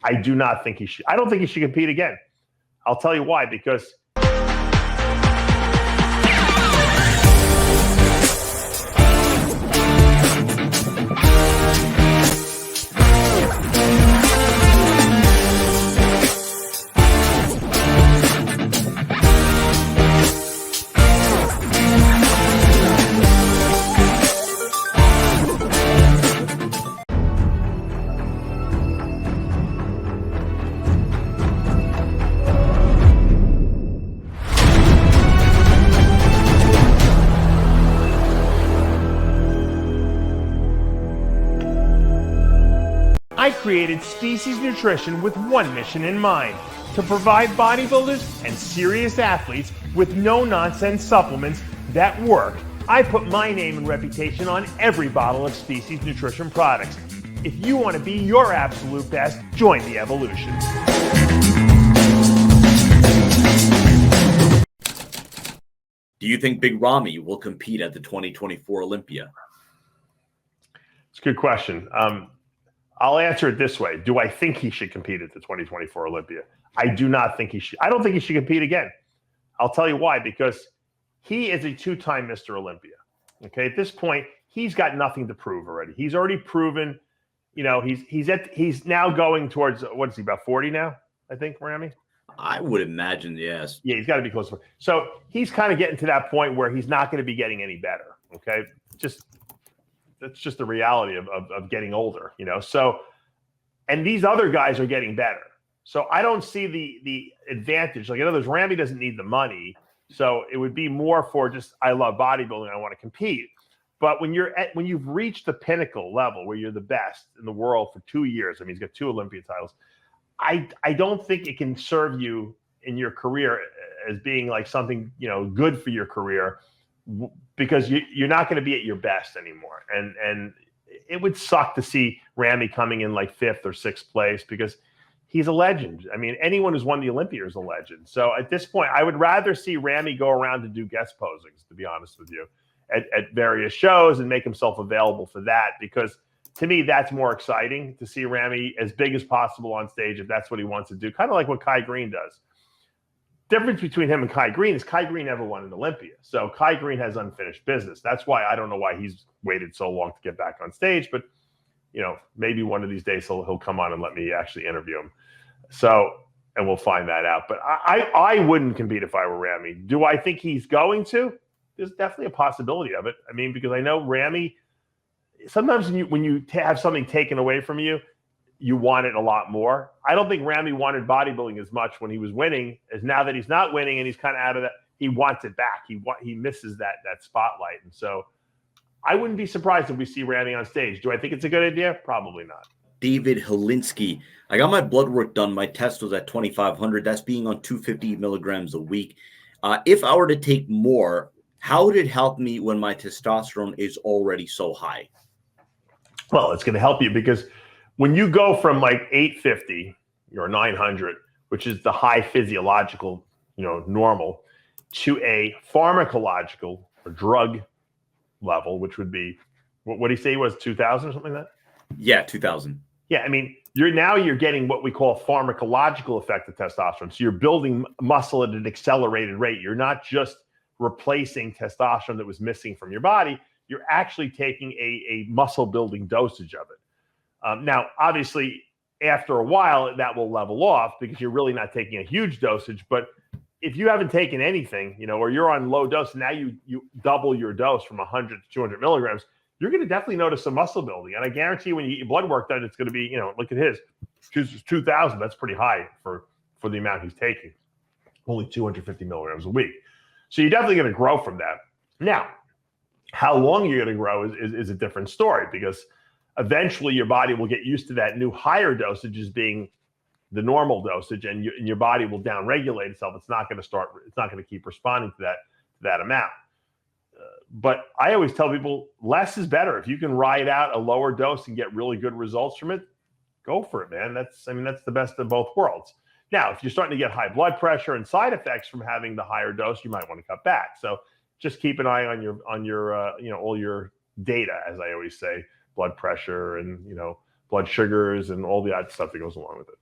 I do not think he should. I don't think he should compete again. I'll tell you why, because I created Species Nutrition with one mission in mind: to provide bodybuilders and serious athletes with no-nonsense supplements that work. I put my name and reputation on every bottle of Species Nutrition products. If you want to be your absolute best, join the evolution. Do you think Big Ramy will compete at the 2024 Olympia? It's a good question. I'll answer it this way. Do I think he should compete at the 2024 Olympia? I do not think he should. I don't think he should compete again. I'll tell you why, because he is a two-time Mr. Olympia. Okay, at this point, he's got nothing to prove already. He's already proven, you know, he's now going towards, what is he, about 40 now, I think, Ramy? I would imagine, yes. Yeah, he's got to be close to it. So he's kind of getting to that point where he's not going to be getting any better. Okay, that's just the reality of getting older, you know. So, and these other guys are getting better. So I don't see the advantage. Like, in other words, Ramy doesn't need the money. So it would be more for just, I love bodybuilding, I want to compete. But when you've reached the pinnacle level where you're the best in the world for 2 years, I mean, he's got 2 Olympia titles. I don't think it can serve you in your career as being like something, you know, good for your career, because you're not going to be at your best anymore. And it would suck to see Ramy coming in like 5th or 6th place, because he's a legend. I mean, anyone who's won the Olympia is a legend. So at this point, I would rather see Ramy go around to do guest posings, to be honest with you, at various shows and make himself available for that, because to me, that's more exciting, to see Ramy as big as possible on stage if that's what he wants to do, kind of like what Kai Green does. Difference between him and Kai Green is Kai Green never won an Olympia. So Kai Green has unfinished business. That's why I don't know why he's waited so long to get back on stage, but you know, maybe one of these days he'll come on and let me actually interview him. So, and we'll find that out. But I wouldn't compete if I were Ramy. Do I think he's going to? There's definitely a possibility of it. I mean, because I know Ramy, sometimes when you have something taken away from you, you want it a lot more. I don't think Ramy wanted bodybuilding as much when he was winning as now that he's not winning and he's kind of out of that. He wants it back. He misses that spotlight. And so I wouldn't be surprised if we see Ramy on stage. Do I think it's a good idea? Probably not. David Helinsky. I got my blood work done. My test was at 2,500. That's being on 250 milligrams a week. If I were to take more, how would it help me when my testosterone is already so high? Well, it's going to help you because when you go from like 850 or 900, which is the high physiological, you know, normal, to a pharmacological or drug level, which would be, what did he say was 2,000 or something like that? Yeah, 2,000. Yeah, I mean, you're getting what we call pharmacological effect of testosterone. So you're building muscle at an accelerated rate. You're not just replacing testosterone that was missing from your body. You're actually taking a muscle building dosage of it. Now, obviously, after a while, that will level off because you're really not taking a huge dosage. But if you haven't taken anything, you know, or you're on low dose, and now you double your dose from 100 to 200 milligrams, you're going to definitely notice some muscle building. And I guarantee you when you get your blood work done, it's going to be, you know, look at his, 2,000. That's pretty high for the amount he's taking. Only 250 milligrams a week. So you're definitely going to grow from that. Now, how long you're going to grow is a different story, because eventually your body will get used to that new higher dosage as being the normal dosage, and your body will downregulate itself. It's not going to keep responding to that amount. But I always tell people less is better. If you can ride out a lower dose and get really good results from it, go for it, man. That's the best of both worlds. Now, if you're starting to get high blood pressure and side effects from having the higher dose, you might want to cut back. So just keep an eye on your you know, all your data, as I always say, blood pressure and, you know, blood sugars and all the other stuff that goes along with it.